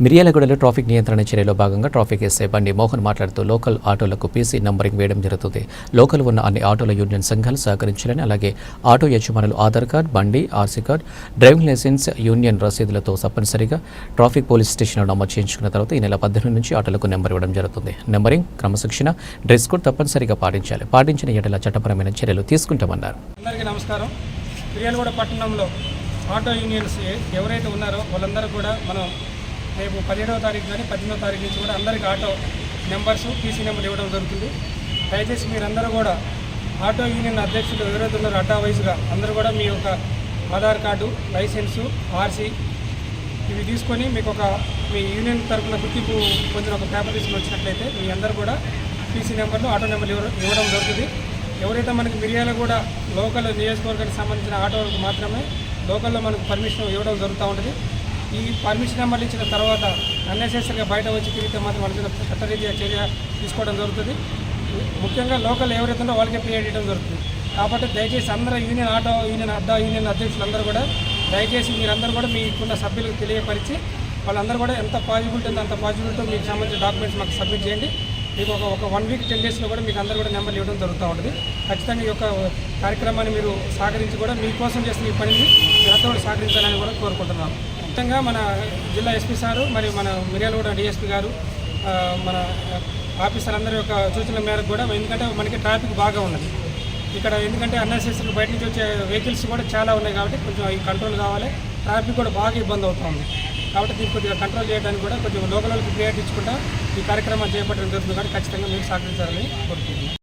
మిర్యాలగూడలో ట్రాఫిక్ నియంత్రణ చర్యలో భాగంగా ట్రాఫిక్ ఎస్ఐ బండి మోహన్ మాట్లాడుతూ లోకల్ ఆటోలకు పీసీ నంబరింగ్ వేయడం జరుగుతుంది. లోకల్ ఉన్న అన్ని ఆటోల యూనియన్ సంఘాలు సహకరించాలని, అలాగే ఆటో యజమానులు ఆధార్ కార్డ్, బండి, RC card, driving licence, union రసీదులతో తప్పనిసరిగా ట్రాఫిక్ పోలీస్ స్టేషన్లో నమోదు చేయించుకున్న తర్వాత ఈ నెల 18 నుంచి ఆటోలకు నెంబర్ ఇవ్వడం జరుగుతుంది. నెంబరింగ్, క్రమశిక్షణ, డ్రెస్ కోడ్ తప్పనిసరిగా పాటించాలి. పాటించిన ఎడల చట్టపరమైన చర్యలు తీసుకుంటామన్నారు. అందరికీ నమస్కారం. మిర్యాలగూడ పట్టణంలో ఆటో యూనియన్స్ ఎవరైతే ఉన్నారో వాళ్ళందరూ కూడా మనం రేపు 17వ తారీఖు కానీ 18వ తారీఖు నుంచి కూడా అందరికీ ఆటో నెంబర్స్, పీసీ నెంబర్ ఇవ్వడం జరుగుతుంది. దయచేసి మీరందరూ కూడా ఆటో యూనియన్ అధ్యక్షులు ఎవరైతే ఉన్నారో అడ్డా వయసుగా అందరూ కూడా మీ యొక్క ఆధార్ కార్డు, లైసెన్సు, ఆర్సీ ఇవి తీసుకొని మీకు మీ యూనియన్ తరఫున గుర్తింపు పొందిన ఒక పేపర్ తీసుకుని వచ్చినట్లయితే మీ అందరూ కూడా పీసీ నెంబర్లు, ఆటో నెంబర్లు ఇవ్వడం జరుగుతుంది. ఎవరైతే మనకి మిర్యాలగూడ లోకల్ నియోజకవర్గానికి సంబంధించిన ఆటోలకు మాత్రమే లోకల్లో మనకు పర్మిషన్ ఇవ్వడం జరుగుతూ ఉంటుంది. ఈ పర్మిషన్ నెంబర్లు ఇచ్చిన తర్వాత అన్నెసెసరీగా బయట వచ్చి తిరిగితే మాత్రం వాళ్ళ మీద చట్టరీత్యా చర్య తీసుకోవడం జరుగుతుంది. ముఖ్యంగా లోకల్ ఎవరైతే ఉందో వాళ్ళకే పే చేయడం జరుగుతుంది. కాబట్టి దయచేసి అందరూ ఆటో యూనియన్ అడ్డా యూనియన్ అధ్యక్షులందరూ కూడా దయచేసి మీరందరూ కూడా మీకున్న సభ్యులకు తెలియపరిచి వాళ్ళందరూ కూడా ఎంత పాజిబిలిటీ ఉందో అంత పాజిబిలిటీ మీకు సంబంధించిన డాక్యుమెంట్స్ మాకు సబ్మిట్ చేయండి. మీకు ఒక 1 వీక్ 10 డేస్లో కూడా మీకు అందరూ కూడా నెంబర్లు ఇవ్వడం జరుగుతూ ఉంటుంది. ఖచ్చితంగా ఈ యొక్క కార్యక్రమాన్ని మీరు సహకరించి కూడా మీకోసం చేసిన ఈ పనిని మీరంతా కూడా సహకరించాలని కూడా కోరుకుంటున్నాను. ముఖ్యంగా మన జిల్లా ఎస్పీ సారు మరియు మన మిర్యాలగూడ డిఎస్పీ గారు మన ఆఫీసర్లందరి యొక్క సూచనల మేరకు కూడా, ఎందుకంటే మనకి ట్రాఫిక్ బాగా ఉన్నది ఇక్కడ, ఎందుకంటే అన్నెసెసరీ బయట నుంచి వచ్చే వెహికల్స్ కూడా చాలా ఉన్నాయి కాబట్టి కొంచెం ఈ కంట్రోల్ కావాలి. ట్రాఫిక్ కూడా బాగా ఇబ్బంది అవుతుంది కాబట్టి దీన్ని కొద్దిగా కంట్రోల్ చేయడానికి కూడా కొంచెం లోకల్ వాళ్ళకి క్రియేట్ ఇచ్చుకుంటా ఈ కార్యక్రమాన్ని చేపట్టడం జరుగుతుంది. కాబట్టి ఖచ్చితంగా మీరు సహకరించాలని కోరుకుంటున్నాను.